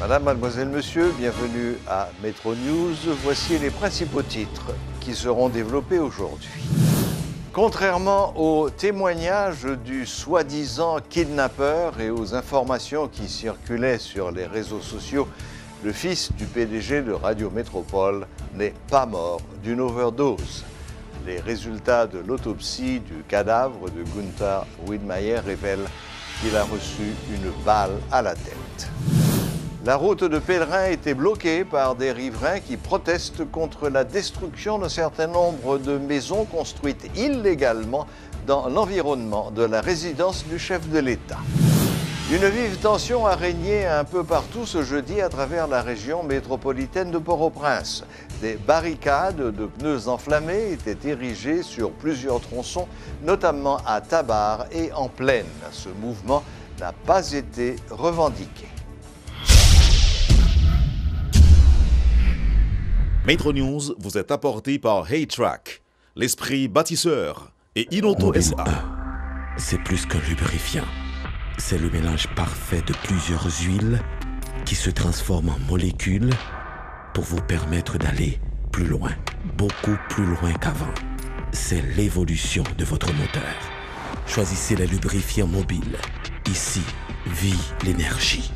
Madame, mademoiselle, monsieur, bienvenue à Metro News. Voici les principaux titres qui seront développés aujourd'hui. Contrairement aux témoignages du soi-disant kidnappeur et aux informations qui circulaient sur les réseaux sociaux, le fils du PDG de Radio Métropole n'est pas mort d'une overdose. Les résultats de l'autopsie du cadavre de Gunther Wiedmeyer révèlent qu'il a reçu une balle à la tête. La route de pèlerins était bloquée par des riverains qui protestent contre la destruction d'un certain nombre de maisons construites illégalement dans l'environnement de la résidence du chef de l'État. Une vive tension a régné un peu partout ce jeudi à travers la région métropolitaine de Port-au-Prince. Des barricades de pneus enflammés étaient érigées sur plusieurs tronçons, notamment à Tabar et en Plaine. Ce mouvement n'a pas été revendiqué. Metro News vous est apporté par Haytrack, l'esprit bâtisseur et Inoto SA. C'est plus qu'un lubrifiant. C'est le mélange parfait de plusieurs huiles qui se transforment en molécules pour vous permettre d'aller plus loin, beaucoup plus loin qu'avant. C'est l'évolution de votre moteur. Choisissez les lubrifiants mobiles. Ici vit l'énergie.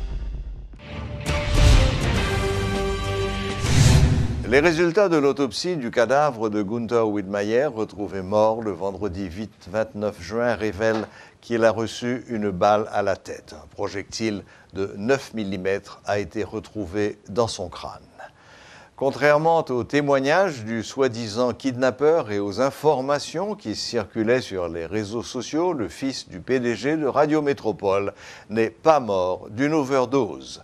Les résultats de l'autopsie du cadavre de Gunther Wiedmeyer, retrouvé mort le vendredi 29 juin, révèlent qu'il a reçu une balle à la tête. Un projectile de 9 mm a été retrouvé dans son crâne. Contrairement aux témoignages du soi-disant kidnappeur et aux informations qui circulaient sur les réseaux sociaux, le fils du PDG de Radio Métropole n'est pas mort d'une overdose.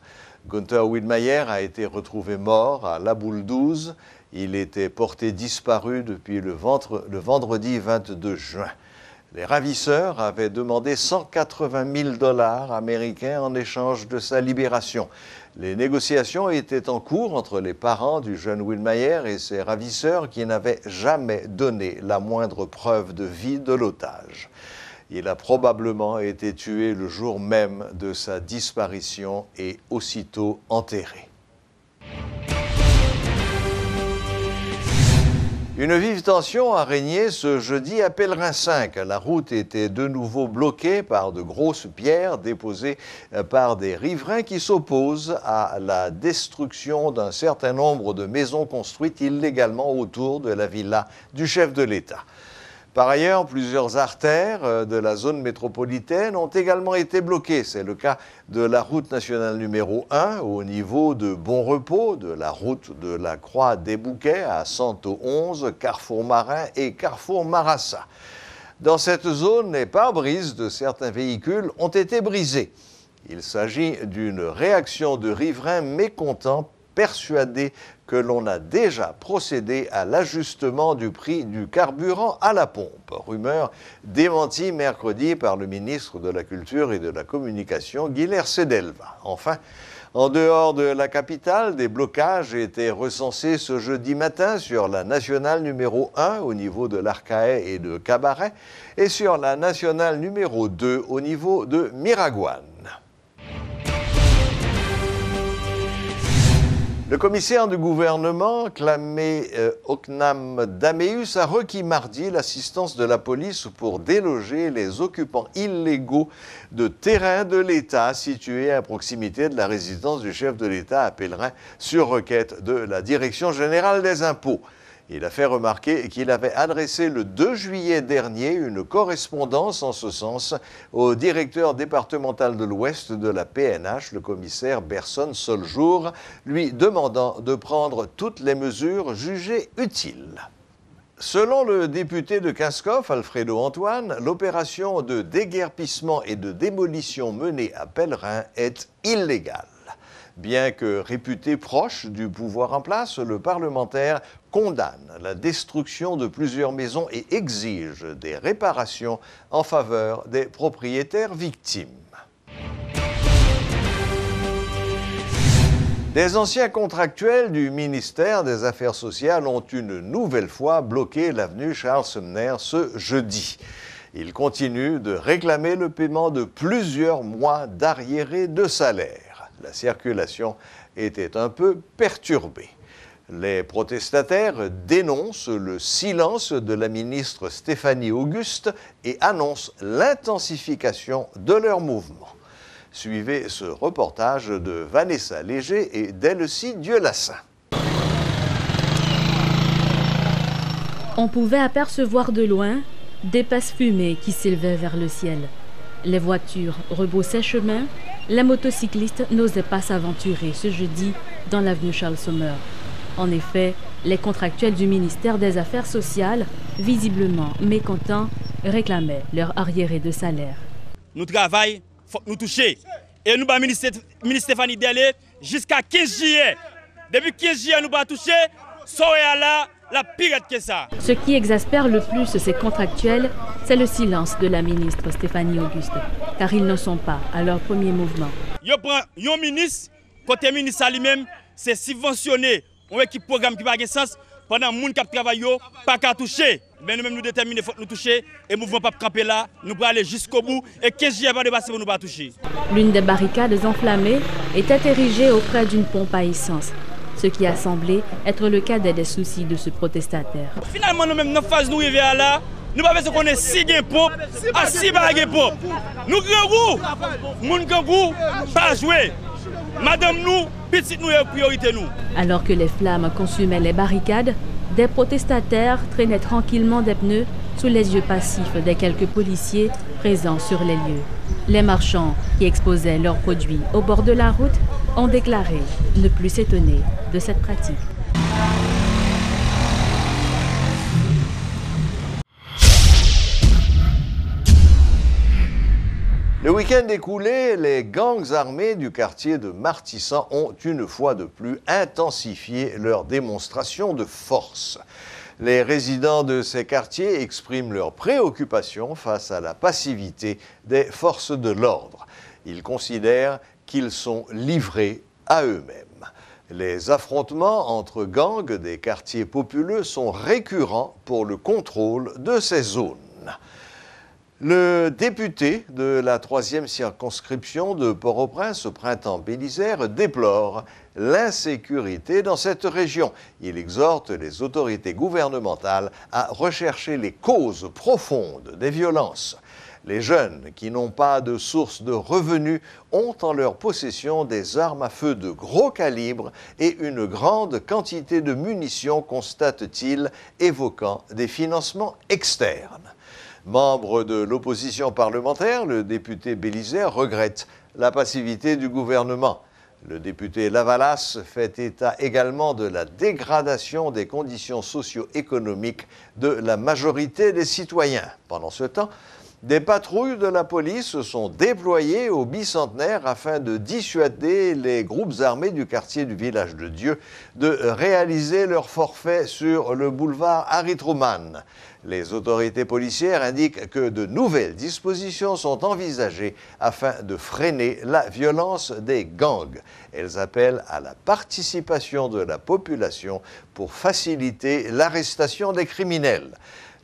Gunther Wiedmeyer a été retrouvé mort à La Boule 12. Il était porté disparu depuis le vendredi 22 juin. Les ravisseurs avaient demandé 180 000 $ américains en échange de sa libération. Les négociations étaient en cours entre les parents du jeune Wiedmeyer et ses ravisseurs qui n'avaient jamais donné la moindre preuve de vie de l'otage. Il a probablement été tué le jour même de sa disparition et aussitôt enterré. Une vive tension a régné ce jeudi à Pèlerin 5. La route était de nouveau bloquée par de grosses pierres déposées par des riverains qui s'opposent à la destruction d'un certain nombre de maisons construites illégalement autour de la villa du chef de l'État. Par ailleurs, plusieurs artères de la zone métropolitaine ont également été bloquées. C'est le cas de la route nationale numéro 1 au niveau de Bon Repos, de la route de la Croix des Bouquets à Santo 11, Carrefour Marin et Carrefour Marassa. Dans cette zone, les pare-brises de certains véhicules ont été brisés. Il s'agit d'une réaction de riverains mécontents, persuadés que l'on a déjà procédé à l'ajustement du prix du carburant à la pompe. Rumeur démentie mercredi par le ministre de la Culture et de la Communication, Guilherme Sedelva. Enfin, en dehors de la capitale, des blocages étaient recensés ce jeudi matin sur la nationale numéro 1 au niveau de l'Arcahaie et de Cabaret et sur la nationale numéro 2 au niveau de Miragouane. Le commissaire du gouvernement, Klamé Oknam Dameus, a requis mardi l'assistance de la police pour déloger les occupants illégaux de terrains de l'État situés à proximité de la résidence du chef de l'État à Pèlerin sur requête de la Direction générale des impôts. Il a fait remarquer qu'il avait adressé le 2 juillet dernier une correspondance en ce sens au directeur départemental de l'Ouest de la PNH, le commissaire Berson Soljour, lui demandant de prendre toutes les mesures jugées utiles. Selon le député de Cascoff, Alfredo Antoine, l'opération de déguerpissement et de démolition menée à Pèlerin est illégale. Bien que réputé proche du pouvoir en place, le parlementaire condamne la destruction de plusieurs maisons et exige des réparations en faveur des propriétaires victimes. Des anciens contractuels du ministère des Affaires sociales ont une nouvelle fois bloqué l'avenue Charles-Sumner ce jeudi. Ils continuent de réclamer le paiement de plusieurs mois d'arriérés de salaire. La circulation était un peu perturbée. Les protestataires dénoncent le silence de la ministre Stéphanie Auguste et annoncent l'intensification de leur mouvement. Suivez ce reportage de Vanessa Léger et d'Elsie Dieulassin. On pouvait apercevoir de loin des passes fumées qui s'élevaient vers le ciel. Les voitures rebroussaient chemin, les motocyclistes n'osaient pas s'aventurer ce jeudi dans l'avenue Charles Sommer. En effet, les contractuels du ministère des Affaires sociales, visiblement mécontents, réclamaient leur arriéré de salaire. Nous travaillons, il faut nous toucher. Et nous, le ministre Stéphanie Delé, jusqu'à 15 juillet. Depuis 15 juillet, nous ne pas toucher, soyez là. La pire que ça. Ce qui exaspère le plus ces contractuels, c'est le silence de la ministre Stéphanie Auguste, car ils ne sont pas à leur premier mouvement. Yo prend un ministre, côté ministre lui-même, c'est subventionné un équipe programme qui n'a pas de sens pendant que les gens qui travaillent pas qu'à toucher. Mais nous-mêmes nous déterminons, il faut nous toucher et le mouvement pas camper là, nous allons aller jusqu'au bout et 15 jours pas dépasser pour nous pas toucher. L'une des barricades enflammées était érigée auprès d'une pompe à essence, ce qui a semblé être le cadet des soucis de ce protestataire. Finalement, nous-mêmes, notre phase nous arrivons là, nous ne pouvons pas qu'on ait 6 pompe à 6 bagues pompe. Nous gros, nous gros, pas jouer. Madame nous, petite nous et priorité nous. Alors que les flammes consumaient les barricades, des protestataires traînaient tranquillement des pneus sous les yeux passifs des quelques policiers présents sur les lieux. Les marchands qui exposaient leurs produits au bord de la route ont déclaré ne plus s'étonner de cette pratique. Le week-end écoulé, les gangs armés du quartier de Martissan ont une fois de plus intensifié leur démonstration de force. Les résidents de ces quartiers expriment leur préoccupation face à la passivité des forces de l'ordre. Ils considèrent qu'ils sont livrés à eux-mêmes. Les affrontements entre gangs des quartiers populeux sont récurrents pour le contrôle de ces zones. Le député de la 3e circonscription de Port-au-Prince, Printemps-Bélisaire, déplore l'insécurité dans cette région. Il exhorte les autorités gouvernementales à rechercher les causes profondes des violences. Les jeunes qui n'ont pas de source de revenus ont en leur possession des armes à feu de gros calibre et une grande quantité de munitions, constate-t-il, évoquant des financements externes. Membre de l'opposition parlementaire, le député Bélisaire regrette la passivité du gouvernement. Le député Lavalas fait état également de la dégradation des conditions socio-économiques de la majorité des citoyens. Pendant ce temps, des patrouilles de la police sont déployées au bicentenaire afin de dissuader les groupes armés du quartier du Village de Dieu de réaliser leur forfait sur le boulevard Harry Truman. Les autorités policières indiquent que de nouvelles dispositions sont envisagées afin de freiner la violence des gangs. Elles appellent à la participation de la population pour faciliter l'arrestation des criminels.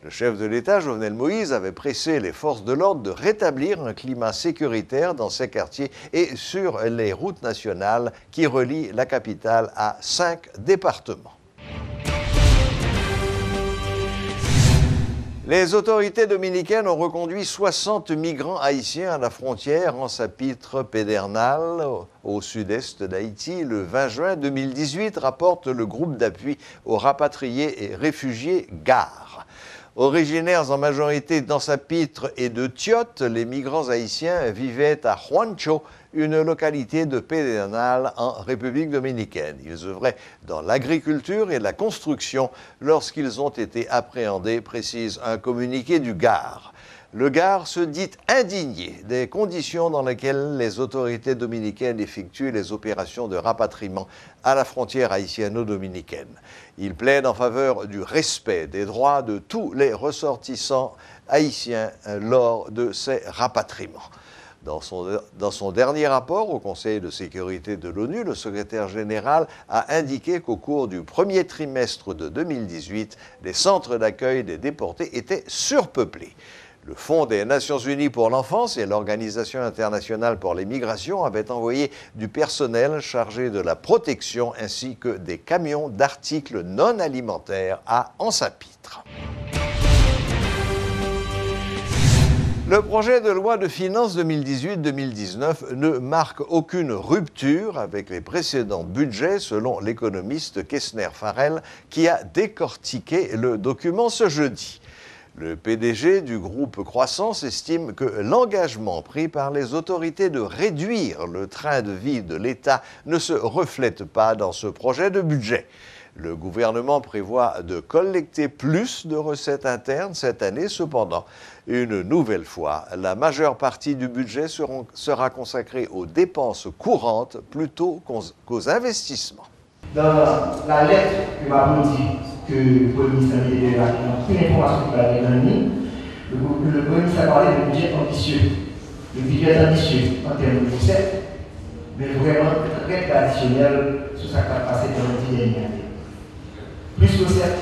Le chef de l'État, Jovenel Moïse, avait pressé les forces de l'ordre de rétablir un climat sécuritaire dans ces quartiers et sur les routes nationales qui relient la capitale à 5 départements. Les autorités dominicaines ont reconduit 60 migrants haïtiens à la frontière en Sapitre-Pédernal, au sud-est d'Haïti, le 20 juin 2018, rapporte le groupe d'appui aux rapatriés et réfugiés GAR. Originaires en majorité d'Ansapitre et de Tiote, les migrants haïtiens vivaient à Juancho, une localité de Pédernal en République dominicaine. Ils œuvraient dans l'agriculture et la construction lorsqu'ils ont été appréhendés, précise un communiqué du GAR. Le GAR se dit indigné des conditions dans lesquelles les autorités dominicaines effectuent les opérations de rapatriement à la frontière haïtiano-dominicaine. Il plaide en faveur du respect des droits de tous les ressortissants haïtiens lors de ces rapatriements. Dans son dernier rapport au Conseil de sécurité de l'ONU, le secrétaire général a indiqué qu'au cours du premier trimestre de 2018, les centres d'accueil des déportés étaient surpeuplés. Le Fonds des Nations Unies pour l'enfance et l'Organisation internationale pour les migrations avaient envoyé du personnel chargé de la protection ainsi que des camions d'articles non alimentaires à Anse-à-Pitre. Le projet de loi de finances 2018-2019 ne marque aucune rupture avec les précédents budgets, selon l'économiste Kessner Farrell, qui a décortiqué le document ce jeudi. Le PDG du groupe Croissance estime que l'engagement pris par les autorités de réduire le train de vie de l'État ne se reflète pas dans ce projet de budget. Le gouvernement prévoit de collecter plus de recettes internes cette année. Cependant, une nouvelle fois, la majeure partie du budget sera consacrée aux dépenses courantes plutôt qu'aux investissements. Dans la lettre que m'a dit que le Premier ministre a pris l'information qu'il avait donnée, le Premier ministre a parlé de budget ambitieux. Le budget ambitieux en termes de recettes, mais vraiment très traditionnel sur ce qui a passé dans les 10 dernières années. Plus de recettes,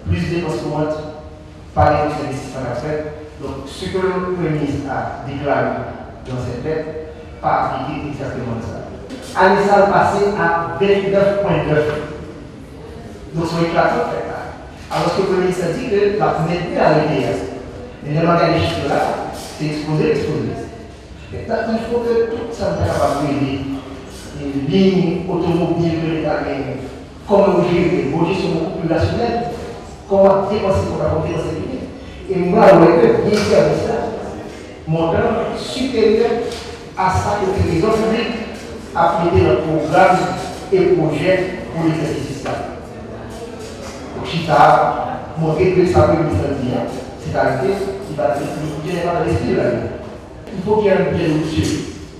plus de dépenses courantes, pas les investissements à faire. Donc, ce que le Premier ministre a déclaré dans cette lettre, pas appliqué exactement ça. Année salle passée à 29,9. Donc, c'est éclatant, alors que le Premier ministre a dit que la première à l'idée. Mais le langage des chiffres là, c'est exposé. Maintenant, il faut que tout ça soit capable de les lignes automobiles de l'État, comment gérer les gestions beaucoup plus rationnelles, comment dépenser pour la dépenser bien. Et moi, je veux bien faire ça, montant supérieur à ça que les autres publics appliquent dans le programme et projet pour l'exercice fiscal. Donc, Chita, montrer que ça peut nous dire, c'est arrêté, il va être le budget dans l'esprit là. Il faut qu'il y ait un budget de monsieur.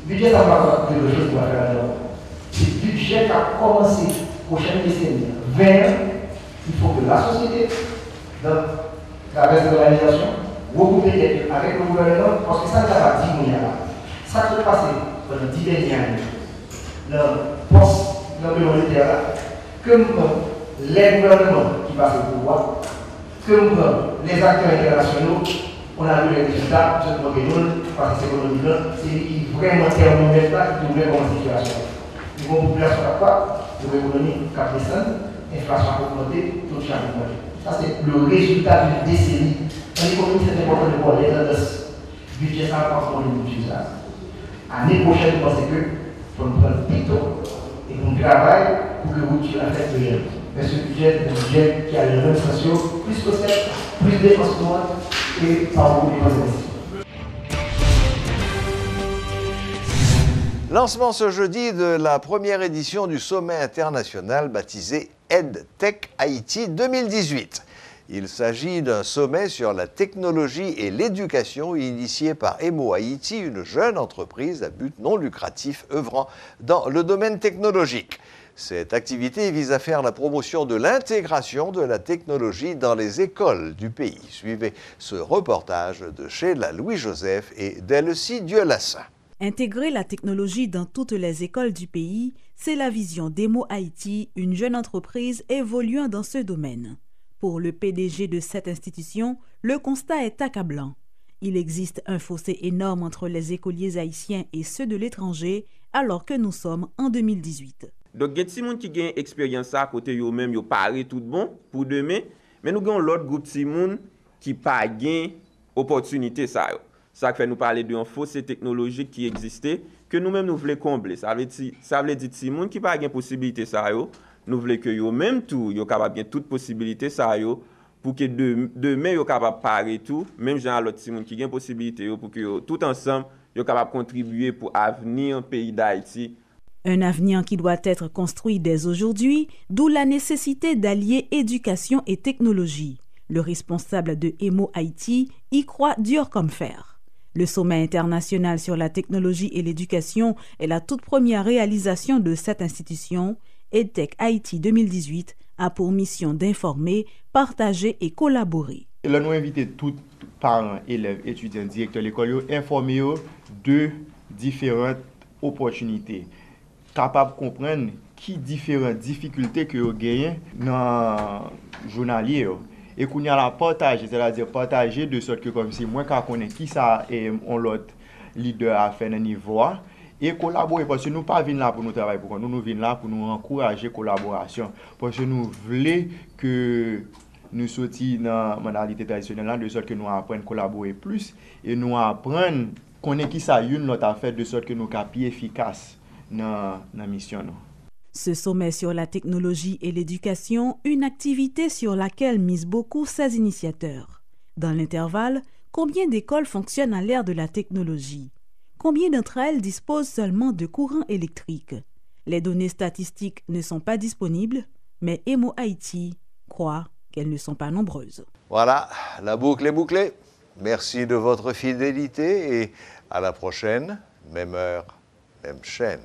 Le budget, ça va pas faire quelque chose pour faire là. C'est le budget qui a commencé. Prochaine décennie, 20 ans, il faut que la société, dans la baisse de l'organisation, regrouper avec le gouvernement, parce que ça ne va pas 10 milliards. Ça peut passer dans les 10 dernières années. Le poste monétaire, comme les gouvernements qui passent au pouvoir, comme les acteurs internationaux, on a vu les résultats, je ne sais pas parce que c'est économique, c'est vraiment thermomètre là qui devrait avoir une situation. Ils vont population à quoi? Pour l'économie, 4 inflation a augmenté, tout a augmenté. Ça, c'est le résultat d'une décennie. Dans l'économie, c'est important de voir les tendances. Budget, ça va pas une chose là. L'année prochaine, je pense que faut nous prendre plutôt et qu'on travaille pour que vous tuiez la fête de rien. Mais ce budget, c'est un budget qui a les mêmes sociaux, plus que recettes, plus de dépenses courantes et par beaucoup de dépenses. Lancement ce jeudi de la première édition du sommet international baptisé EdTech Haïti 2018. Il s'agit d'un sommet sur la technologie et l'éducation initié par Emo Haïti, une jeune entreprise à but non lucratif œuvrant dans le domaine technologique. Cette activité vise à faire la promotion de l'intégration de la technologie dans les écoles du pays. Suivez ce reportage de Sheila Louis-Joseph et d'Elsie Dieulassin. Intégrer la technologie dans toutes les écoles du pays, c'est la vision d'Emo Haïti, une jeune entreprise évoluant dans ce domaine. Pour le PDG de cette institution, le constat est accablant. Il existe un fossé énorme entre les écoliers haïtiens et ceux de l'étranger, alors que nous sommes en 2018. Donc, il y a des gens qui ont une expérience à côté de eux-mêmes, ils parlent tout bon pour demain, mais nous avons l'autre groupe de gens qui n'ont pas d'opportunité. Ça fait nous parler d'un fossé technologique qui existait, que nous-mêmes nous voulons combler. Ça veut dire que les gens qui n'ont pas de possibilité, nous voulons que eux-mêmes, ils soient capables de toute possibilité, pour que demain, ils soient capables de parler tout, même gens l'autre gens qui ont une possibilité, pour que tout ensemble, ils soient capables de contribuer pour l'avenir du pays d'Haïti. Un avenir qui doit être construit dès aujourd'hui, d'où la nécessité d'allier éducation et technologie. Le responsable de Emo Haïti y croit dur comme fer. Le sommet international sur la technologie et l'éducation est la toute première réalisation de cette institution. EdTech Haïti 2018 a pour mission d'informer, partager et collaborer. Là, nous invitons tous parents, élèves, étudiants, directeurs de l'école, informer de différentes opportunités, capables de comprendre qui différentes difficultés que vous gagnez dans le journalier. et qu'on y a la partager, c'est-à-dire partager de sorte que comme si moi quand connaît qui ça et on l'autre leader a fait un niveau et collaborer parce que nous pas venir là pour nous travailler pour nous venir là pour nous encourager collaboration parce que nous voulons que nous sortions dans la modalité traditionnelle là de sorte que nous apprenions à collaborer plus et nous apprendre connaître qui ça une l'autre affaire de sorte que nous capions efficace dans la mission. Ce sommet sur la technologie et l'éducation, une activité sur laquelle misent beaucoup ses initiateurs. Dans l'intervalle, combien d'écoles fonctionnent à l'ère de la technologie? Combien d'entre elles disposent seulement de courant électrique? Les données statistiques ne sont pas disponibles, mais Emo Haïti croit qu'elles ne sont pas nombreuses. Voilà, la boucle est bouclée. Merci de votre fidélité et à la prochaine, même heure, même chaîne.